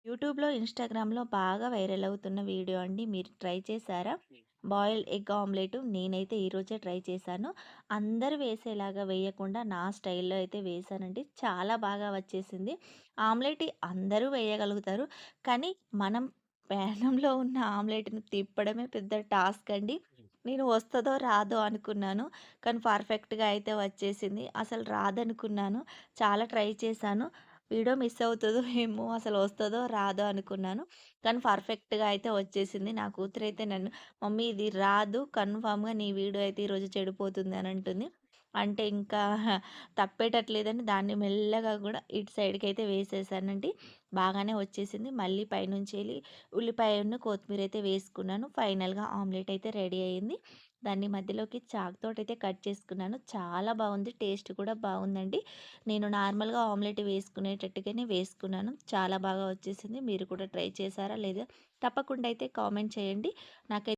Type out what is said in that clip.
యూట్యూబ్‌లో, ఇన్‌స్టాగ్రామ్‌లో బాగా వైరల్ అవుతున్న వీడియో అండి. మీరు ట్రై చేశారా? బాయిల్డ్ ఎగ్ ఆమ్లెట్ నేనైతే ఈరోజే ట్రై చేశాను. అందరూ వేసేలాగా వేయకుండా నా స్టైల్‌లో అయితే వేశానండి. చాలా బాగా వచ్చేసింది. ఆమ్లెట్ అందరూ వేయగలుగుతారు. కానీ మనం పెనంలో ఉన్న ఆమ్లెట్‌ని తిప్పడమే పెద్ద టాస్క్ అండి. నేను వస్తదో రాదో అనుకున్నాను. కానీ పర్ఫెక్ట్‌గా అయితే వచ్చేసింది. అసలు రాదనుకున్నాను. చాలా ట్రై చేశాను. వీడియో మిస్ అవుతదో ఏమో! అసలు వస్తదో రాదో అనుకున్నాను. కానీ పర్ఫెక్ట్‌గా అయితే వచ్చేసింది. నా కూతురైతే నన్ను మమ్మీ ఇది రాదు కన్ఫర్మ్‌గా నీ వీడియో అయితే ఈరోజు చెడిపోతుంది అని అంటుంది. అంటే ఇంకా తప్పేటట్లేదని దాన్ని మెల్లగా గూడా ఇటు సైడ్‌కైతే వేసేసానండి. బాగానే వచ్చేసింది. మళ్ళీ పైనుంచెళ్ళి ఉల్లిపాయను, కొత్తిమీర అయితే వేసుకున్నాను. ఫైనల్‌గా ఆమ్లెట్ అయితే రెడీ అయింది. దాన్ని మధ్యలోకి చాకుతోటైతే కట్ చేసుకున్నాను. చాలా బావుంది. టేస్ట్ కూడా బావుందండి. నేను నార్మల్‌గా ఆమ్లెట్ వేసుకునేటట్టుగానే వేసుకున్నాను. చాలా బాగా వచ్చేసింది. మీరు కూడా ట్రై చేశారా లేదా? తప్పకుండా అయితే కామెంట్ చేయండి. నాకై